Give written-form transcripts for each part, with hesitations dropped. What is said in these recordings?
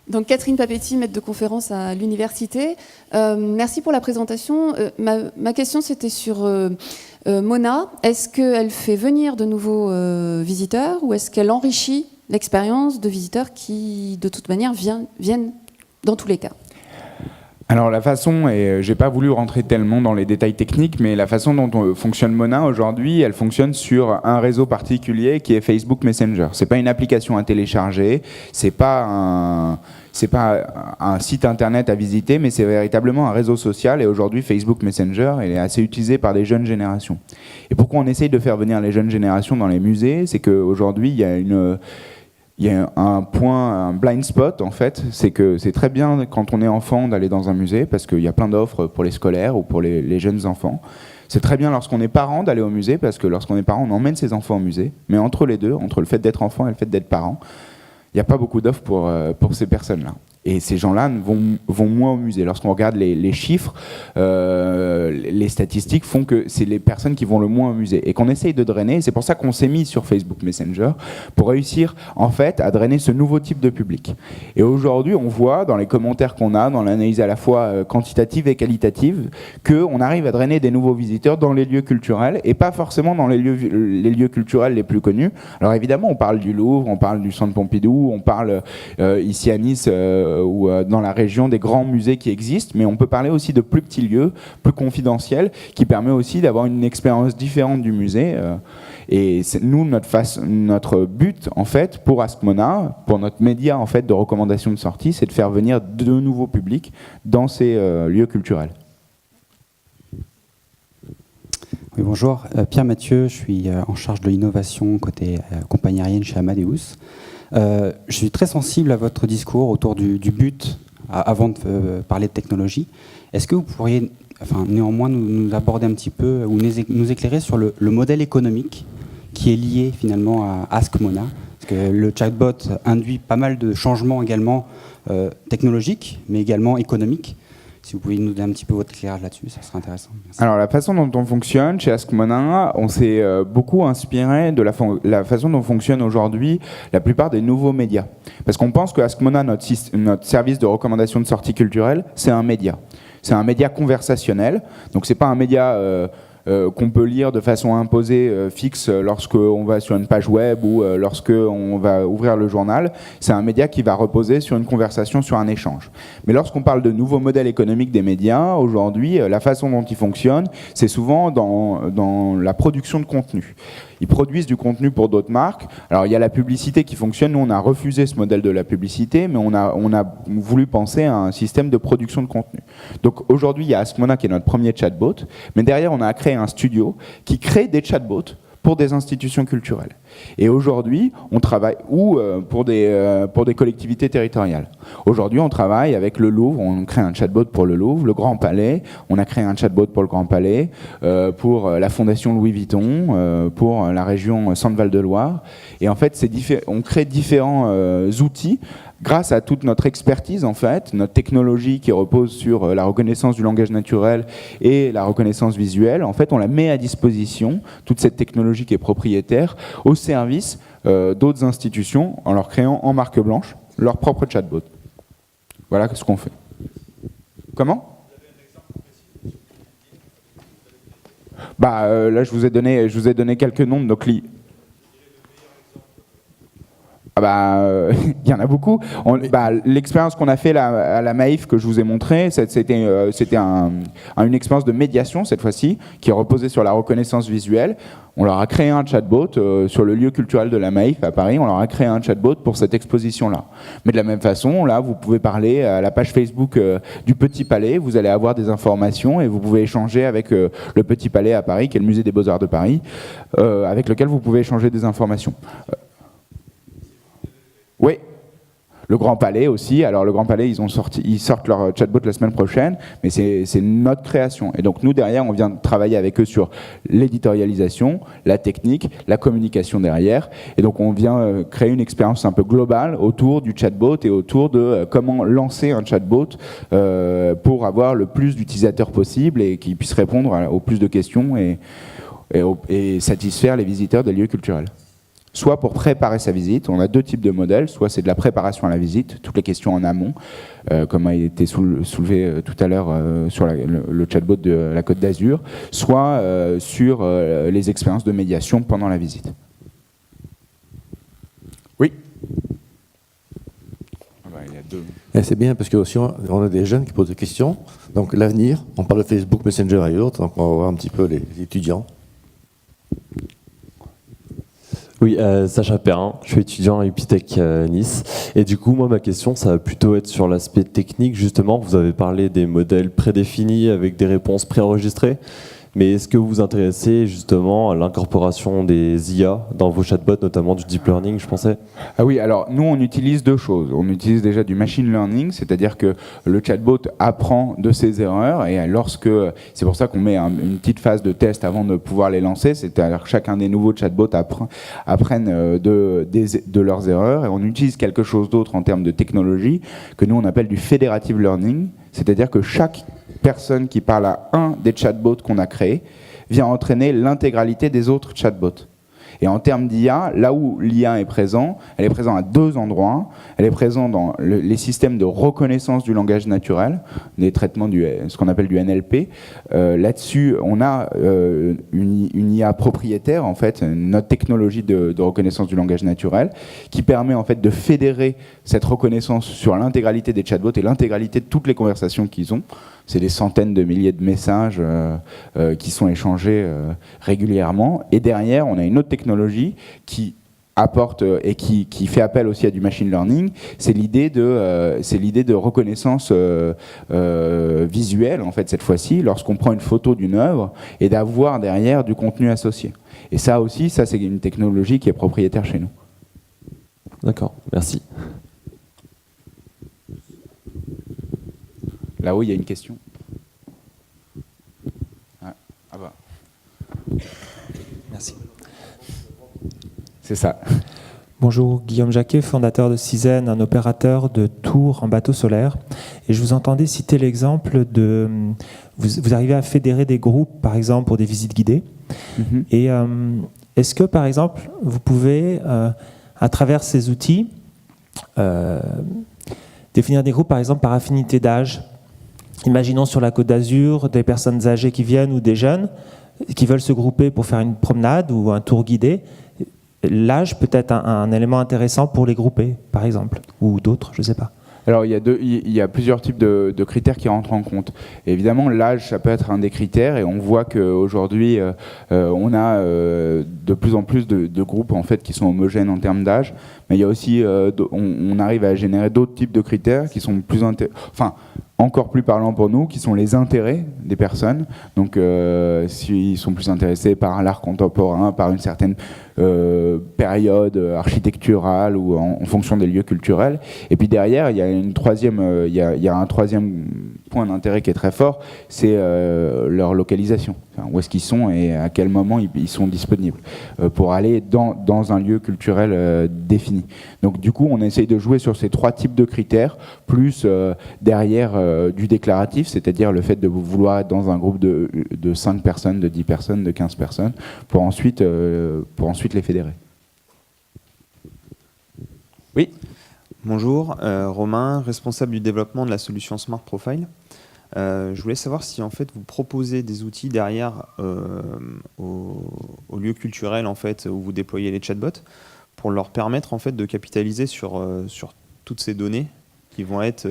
Donc Catherine Papetti, maître de conférence à l'université. Merci pour la présentation. Ma question, c'était sur Mona. Est-ce qu'elle fait venir de nouveaux visiteurs ou est-ce qu'elle enrichit l'expérience de visiteurs qui, de toute manière, viennent dans tous les cas? Alors la façon, et j'ai pas voulu rentrer tellement dans les détails techniques, mais la façon dont fonctionne Mona aujourd'hui, elle fonctionne sur un réseau particulier qui est Facebook Messenger. C'est pas une application à télécharger, c'est pas un site internet à visiter, mais c'est véritablement un réseau social. Et aujourd'hui, Facebook Messenger est assez utilisé par les jeunes générations. Et pourquoi on essaye de faire venir les jeunes générations dans les musées, c'est qu'aujourd'hui, il y a un blind spot en fait, c'est que c'est très bien quand on est enfant d'aller dans un musée parce qu'il y a plein d'offres pour les scolaires ou pour les jeunes enfants. C'est très bien lorsqu'on est parent d'aller au musée parce que lorsqu'on est parent, on emmène ses enfants au musée. Mais entre les deux, entre le fait d'être enfant et le fait d'être parent, il n'y a pas beaucoup d'offres pour ces personnes-là. Et ces gens-là vont moins au musée. Lorsqu'on regarde les chiffres, les statistiques font que c'est les personnes qui vont le moins au musée. Et qu'on essaye de drainer, c'est pour ça qu'on s'est mis sur Facebook Messenger, pour réussir en fait à drainer ce nouveau type de public. Et aujourd'hui, on voit dans les commentaires qu'on a, dans l'analyse à la fois quantitative et qualitative, qu'on arrive à drainer des nouveaux visiteurs dans les lieux culturels et pas forcément dans les lieux culturels les plus connus. Alors évidemment, on parle du Louvre, on parle du Centre Pompidou, on parle ici à Nice, ou dans la région des grands musées qui existent, mais on peut parler aussi de plus petits lieux, plus confidentiels, qui permet aussi d'avoir une expérience différente du musée. Et c'est nous, notre but, en fait, pour Ask Mona, pour notre média en fait, de recommandation de sortie, c'est de faire venir de nouveaux publics dans ces lieux culturels. Oui, bonjour, Pierre Mathieu, je suis en charge de l'innovation côté compagnie aérienne chez Amadeus. Je suis très sensible à votre discours autour du but, avant de parler de technologie. Est-ce que vous pourriez néanmoins nous aborder un petit peu, ou nous éclairer sur le modèle économique qui est lié finalement à Ask Mona? Parce que le chatbot induit pas mal de changements également technologiques, mais également économiques. Si vous pouvez nous donner un petit peu votre éclairage là-dessus, ça serait intéressant. Merci. Alors la façon dont on fonctionne chez Ask Mona, on s'est beaucoup inspiré de la façon dont fonctionnent aujourd'hui la plupart des nouveaux médias. Parce qu'on pense que Ask Mona, notre service de recommandation de sortie culturelle, c'est un média. C'est un média conversationnel, donc c'est pas un média qu'on peut lire de façon imposée, fixe, lorsqu'on va sur une page web ou lorsqu'on va ouvrir le journal. C'est un média qui va reposer sur une conversation, sur un échange. Mais lorsqu'on parle de nouveaux modèles économiques des médias, aujourd'hui, la façon dont ils fonctionnent, c'est souvent dans la production de contenu. Ils produisent du contenu pour d'autres marques. Alors il y a la publicité qui fonctionne. Nous, on a refusé ce modèle de la publicité, mais on a voulu penser à un système de production de contenu. Donc aujourd'hui, il y a Ask Mona qui est notre premier chatbot, mais derrière, on a créé un studio qui crée des chatbots pour des institutions culturelles. Et aujourd'hui, on travaille pour des collectivités territoriales. Aujourd'hui, on travaille avec le Louvre, on crée un chatbot pour le Louvre, le Grand Palais, on a créé un chatbot pour le Grand Palais, pour la Fondation Louis Vuitton, pour la région Centre-Val de Loire. Et en fait, on crée différents outils grâce à toute notre expertise, en fait, notre technologie qui repose sur la reconnaissance du langage naturel et la reconnaissance visuelle. En fait, on la met à disposition, toute cette technologie qui est propriétaire, au service d'autres institutions en leur créant en marque blanche leur propre chatbot. Voilà ce qu'on fait. Comment ? Là, je vous ai donné quelques noms de nos clients. Il y en a beaucoup. L'expérience qu'on a fait à la Maïf que je vous ai montrée, c'était une expérience de médiation cette fois-ci, qui reposait sur la reconnaissance visuelle. On leur a créé un chatbot sur le lieu culturel de la Maïf à Paris. On leur a créé un chatbot pour cette exposition-là. Mais de la même façon, là, vous pouvez parler à la page Facebook du Petit Palais. Vous allez avoir des informations et vous pouvez échanger avec le Petit Palais à Paris, qui est le musée des Beaux-Arts de Paris, avec lequel vous pouvez échanger des informations. Oui, le Grand Palais aussi. Alors le Grand Palais, ils sortent leur chatbot la semaine prochaine, mais c'est notre création. Et donc nous, derrière, on vient travailler avec eux sur l'éditorialisation, la technique, la communication derrière. Et donc on vient créer une expérience un peu globale autour du chatbot et autour de comment lancer un chatbot pour avoir le plus d'utilisateurs possible et qui puisse répondre au plus de questions et satisfaire les visiteurs des lieux culturels. soit pour préparer sa visite. On a deux types de modèles, soit c'est de la préparation à la visite, toutes les questions en amont, comme a été soulevé tout à l'heure sur le chatbot de la Côte d'Azur, soit sur les expériences de médiation pendant la visite. Oui. Il y a deux. Et c'est bien parce que aussi on a des jeunes qui posent des questions. Donc l'avenir, on parle de Facebook, Messenger et autres, donc on va voir un petit peu les étudiants. Oui, Sacha Perrin, je suis étudiant à Upitech Nice. Et du coup, moi, ma question, ça va plutôt être sur l'aspect technique, justement. Vous avez parlé des modèles prédéfinis avec des réponses préenregistrées. Mais est-ce que vous vous intéressez justement à l'incorporation des IA dans vos chatbots, notamment du deep learning, je pensais? Ah oui, alors nous on utilise deux choses. On utilise déjà du machine learning, c'est-à-dire que le chatbot apprend de ses erreurs et c'est pour ça qu'on met une petite phase de test avant de pouvoir les lancer, c'est-à-dire que chacun des nouveaux chatbots apprennent de leurs erreurs et on utilise quelque chose d'autre en termes de technologie que nous on appelle du federative learning, c'est-à-dire que chaque personne qui parle à un des chatbots qu'on a créés vient entraîner l'intégralité des autres chatbots. Et en termes d'IA, là où l'IA est présente, elle est présente à deux endroits. Elle est présente dans les systèmes de reconnaissance du langage naturel, des traitements ce qu'on appelle du NLP. Là-dessus, on a une IA propriétaire, en fait, notre technologie de reconnaissance du langage naturel, qui permet en fait de fédérer cette reconnaissance sur l'intégralité des chatbots et l'intégralité de toutes les conversations qu'ils ont. C'est des centaines de milliers de messages qui sont échangés régulièrement. Et derrière, on a une autre technologie qui apporte et qui fait appel aussi à du machine learning. C'est l'idée de reconnaissance visuelle, en fait, cette fois-ci, lorsqu'on prend une photo d'une œuvre et d'avoir derrière du contenu associé. Et ça aussi, c'est une technologie qui est propriétaire chez nous. D'accord, merci. Là-haut, il y a une question. Ah bah. Merci. C'est ça. Bonjour, Guillaume Jacquet, fondateur de Cizen, un opérateur de tours en bateau solaire. Et je vous entendais citer l'exemple de... Vous arrivez à fédérer des groupes, par exemple, pour des visites guidées. Mm-hmm. Et est-ce que, par exemple, vous pouvez, à travers ces outils, définir des groupes, par exemple, par affinité d'âge? Imaginons sur la Côte d'Azur des personnes âgées qui viennent ou des jeunes qui veulent se grouper pour faire une promenade ou un tour guidé. L'âge peut être un élément intéressant pour les grouper, par exemple, ou d'autres, je ne sais pas. Alors, il y a plusieurs types de critères qui rentrent en compte. Et évidemment, l'âge, ça peut être un des critères, et on voit qu'aujourd'hui, on a de plus en plus de groupes en fait, qui sont homogènes en termes d'âge. Mais il y a aussi, on arrive à générer d'autres types de critères qui sont encore plus parlants pour nous, qui sont les intérêts des personnes. Donc, s'ils sont plus intéressés par l'art contemporain, par une certaine période architecturale ou en fonction des lieux culturels. Et puis derrière, il y a un troisième point d'intérêt qui est très fort, c'est leur localisation. Enfin, où est-ce qu'ils sont et à quel moment ils sont disponibles pour aller dans un lieu culturel défini. Donc du coup, on essaye de jouer sur ces trois types de critères, plus derrière du déclaratif, c'est-à-dire le fait de vouloir être dans un groupe de 5 personnes, de 10 personnes, de 15 personnes, pour ensuite les fédérer. Oui. Bonjour, Romain, responsable du développement de la solution Smart Profile. Je voulais savoir si en fait vous proposez des outils derrière au lieu culturel en fait où vous déployez les chatbots pour leur permettre en fait de capitaliser sur toutes ces données qui vont être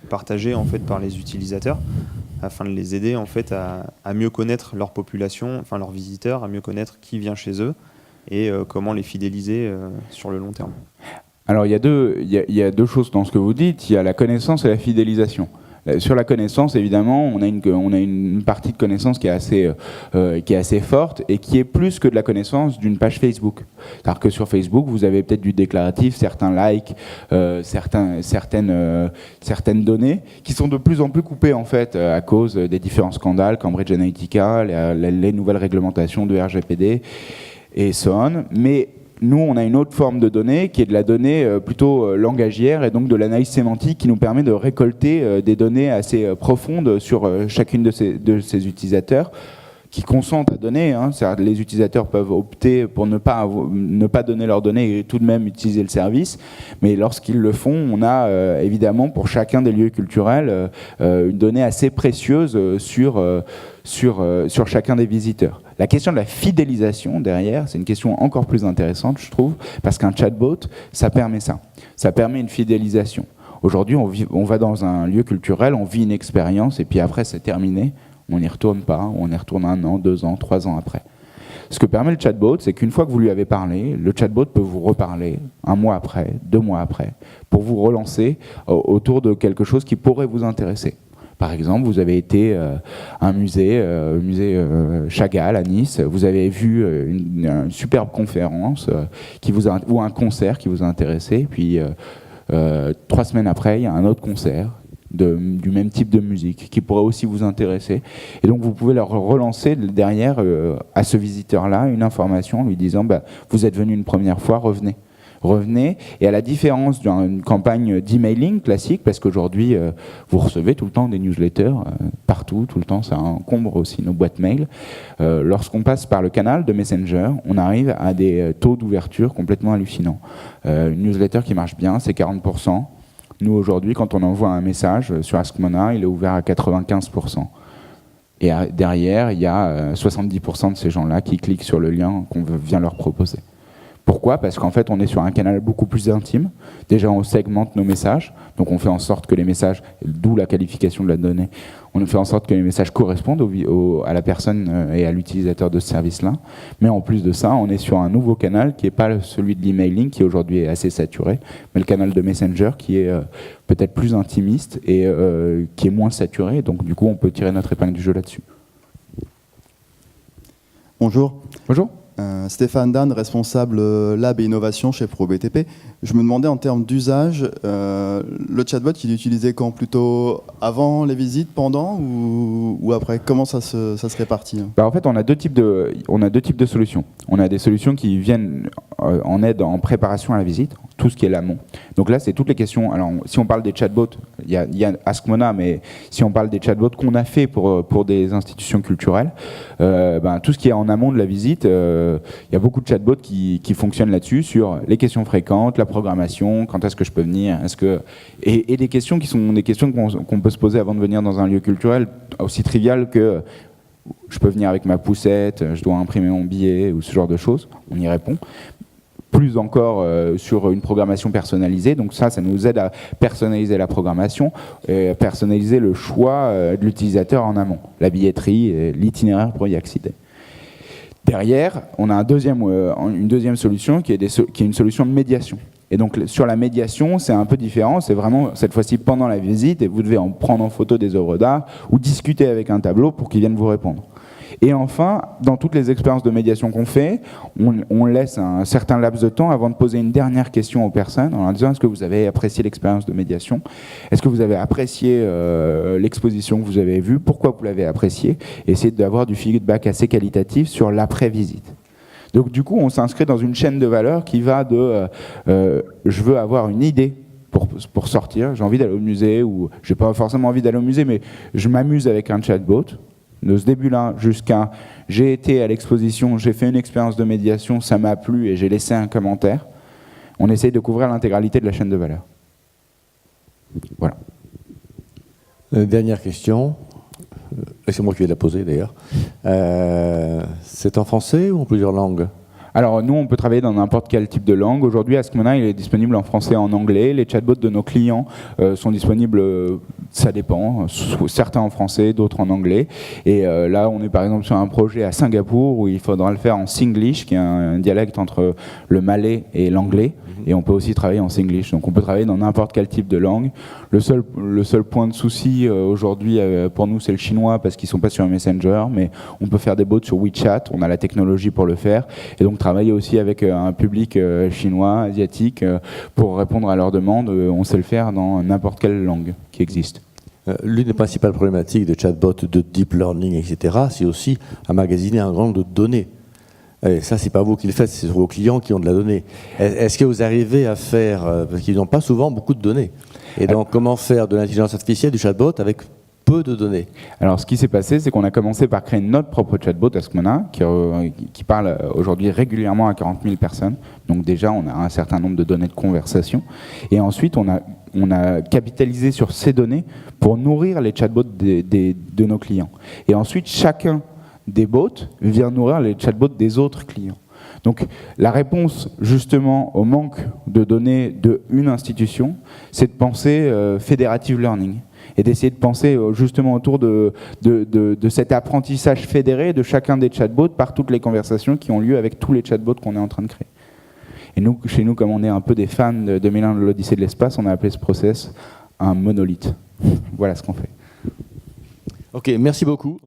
partagées en fait par les utilisateurs afin de les aider en fait à mieux connaître leur population, enfin leurs visiteurs, à mieux connaître qui vient chez eux et comment les fidéliser sur le long terme. Alors il y a deux choses dans ce que vous dites, il y a la connaissance et la fidélisation. Sur la connaissance, évidemment, on a une partie de connaissance qui est assez forte et qui est plus que de la connaissance d'une page Facebook. C'est-à-dire que sur Facebook, vous avez peut-être du déclaratif, certains likes, certaines données qui sont de plus en plus coupées en fait à cause des différents scandales, Cambridge Analytica, les nouvelles réglementations de RGPD et so on. Mais nous, on a une autre forme de données qui est de la donnée plutôt langagière et donc de l'analyse sémantique qui nous permet de récolter des données assez profondes sur chacune de ces utilisateurs qui consentent à donner. C'est-à-dire les utilisateurs peuvent opter pour ne pas donner leurs données et tout de même utiliser le service. Mais lorsqu'ils le font, on a évidemment pour chacun des lieux culturels une donnée assez précieuse sur chacun des visiteurs. La question de la fidélisation derrière, c'est une question encore plus intéressante, je trouve, parce qu'un chatbot, ça permet ça. Ça permet une fidélisation. Aujourd'hui, on va dans un lieu culturel, on vit une expérience, et puis après, c'est terminé. On n'y retourne pas, on y retourne 1 an, 2 ans, 3 ans après. Ce que permet le chatbot, c'est qu'une fois que vous lui avez parlé, le chatbot peut vous reparler 1 mois après, 2 mois après, pour vous relancer autour de quelque chose qui pourrait vous intéresser. Par exemple, vous avez été à un musée, Chagall à Nice, vous avez vu une superbe conférence ou un concert qui vous a intéressé, puis 3 semaines après, il y a un autre concert du même type de musique qui pourrait aussi vous intéresser. Et donc vous pouvez leur relancer derrière à ce visiteur-là une information en lui disant vous êtes venu une première fois, revenez. Et à la différence d'une campagne d'emailing classique, parce qu'aujourd'hui vous recevez tout le temps des newsletters partout, tout le temps, ça encombre aussi nos boîtes mail. Lorsqu'on passe par le canal de Messenger, on arrive à des taux d'ouverture complètement hallucinants. Une newsletter qui marche bien, c'est 40%. Nous, aujourd'hui, quand on envoie un message sur AskMona, il est ouvert à 95%. Et derrière, il y a 70% de ces gens-là qui cliquent sur le lien qu'on vient leur proposer. Pourquoi ? Parce qu'en fait, on est sur un canal beaucoup plus intime. Déjà, on segmente nos messages. Donc, on fait en sorte que les messages, d'où la qualification de la donnée, on fait en sorte que les messages correspondent à la personne et à l'utilisateur de ce service-là. Mais en plus de ça, on est sur un nouveau canal qui n'est pas celui de l'emailing, qui aujourd'hui est assez saturé, mais le canal de Messenger qui est peut-être plus intimiste et qui est moins saturé. Donc, du coup, on peut tirer notre épingle du jeu là-dessus. Bonjour. Bonjour. Stéphane Dan, responsable Lab et Innovation chez ProBTP. Je me demandais en termes d'usage, le chatbot, il est utilisé quand ? Plutôt avant les visites, pendant ou après ? Comment ça se répartit ? En fait, on a deux types de solutions. On a des solutions qui viennent en aide en préparation à la visite, tout ce qui est l'amont. Donc là, c'est toutes les questions. Alors, si on parle des chatbots, il y a AskMona, mais si on parle des chatbots qu'on a fait pour des institutions culturelles, tout ce qui est en amont de la visite, il y a beaucoup de chatbots qui fonctionnent là-dessus, sur les questions fréquentes, la programmation, quand est-ce que je peux venir, et des questions qui sont des questions qu'on peut se poser avant de venir dans un lieu culturel, aussi trivial que je peux venir avec ma poussette, je dois imprimer mon billet, ou ce genre de choses, on y répond. Plus encore sur une programmation personnalisée, donc ça nous aide à personnaliser la programmation, et à personnaliser le choix de l'utilisateur en amont, la billetterie et l'itinéraire pour y accéder. Derrière, on a une deuxième solution qui est une solution de médiation. Et donc sur la médiation, c'est un peu différent, c'est vraiment cette fois-ci pendant la visite et vous devez en prendre en photo des œuvres d'art ou discuter avec un tableau pour qu'il vienne vous répondre. Et enfin, dans toutes les expériences de médiation qu'on fait, on laisse un certain laps de temps avant de poser une dernière question aux personnes en leur disant: est-ce que vous avez apprécié l'expérience de médiation ? Est-ce que vous avez apprécié l'exposition que vous avez vue ? Pourquoi vous l'avez appréciée ? Essayer d'avoir du feedback assez qualitatif sur l'après-visite. Donc du coup, on s'inscrit dans une chaîne de valeur qui va de je veux avoir une idée pour sortir, j'ai envie d'aller au musée, ou j'ai pas forcément envie d'aller au musée, mais je m'amuse avec un chatbot. De ce début-là jusqu'à j'ai été à l'exposition, j'ai fait une expérience de médiation, ça m'a plu et j'ai laissé un commentaire. On essaye de couvrir l'intégralité de la chaîne de valeur. Voilà. Dernière question. C'est moi qui vais la poser d'ailleurs. C'est en français ou en plusieurs langues ? Alors nous, on peut travailler dans n'importe quel type de langue. Aujourd'hui, AskMona, il est disponible en français et en anglais. Les chatbots de nos clients sont disponibles, ça dépend, certains en français, d'autres en anglais. Et là, on est par exemple sur un projet à Singapour où il faudra le faire en Singlish, qui est un dialecte entre le malais et l'anglais. Et on peut aussi travailler en Singlish. Donc on peut travailler dans n'importe quel type de langue. Le seul point de souci aujourd'hui pour nous, c'est le chinois, parce qu'ils ne sont pas sur Messenger, mais on peut faire des bots sur WeChat, on a la technologie pour le faire. Et donc travailler aussi avec un public chinois, asiatique, pour répondre à leurs demandes, on sait le faire dans n'importe quelle langue qui existe. L'une des principales problématiques de chatbots, de deep learning, etc., c'est aussi emmagasiner un grand nombre de données. Et ça, c'est pas vous qui le faites, c'est vos clients qui ont de la donnée. Est-ce que vous arrivez à faire, parce qu'ils n'ont pas souvent beaucoup de données, et donc comment faire de l'intelligence artificielle, du chatbot, avec peu de données. Alors, ce qui s'est passé, c'est qu'on a commencé par créer notre propre chatbot Askmona, qui parle aujourd'hui régulièrement à 40 000 personnes. Donc déjà, on a un certain nombre de données de conversation. Et ensuite, on a capitalisé sur ces données pour nourrir les chatbots de nos clients. Et ensuite, chacun des bots vient nourrir les chatbots des autres clients. Donc la réponse justement au manque de données d'une institution, c'est de penser fédérative learning et d'essayer de penser justement autour de cet apprentissage fédéré de chacun des chatbots par toutes les conversations qui ont lieu avec tous les chatbots qu'on est en train de créer. Et nous, chez nous, comme on est un peu des fans de 2001 de l'Odyssée de l'espace, on a appelé ce process un monolithe. Voilà ce qu'on fait. Ok, merci beaucoup.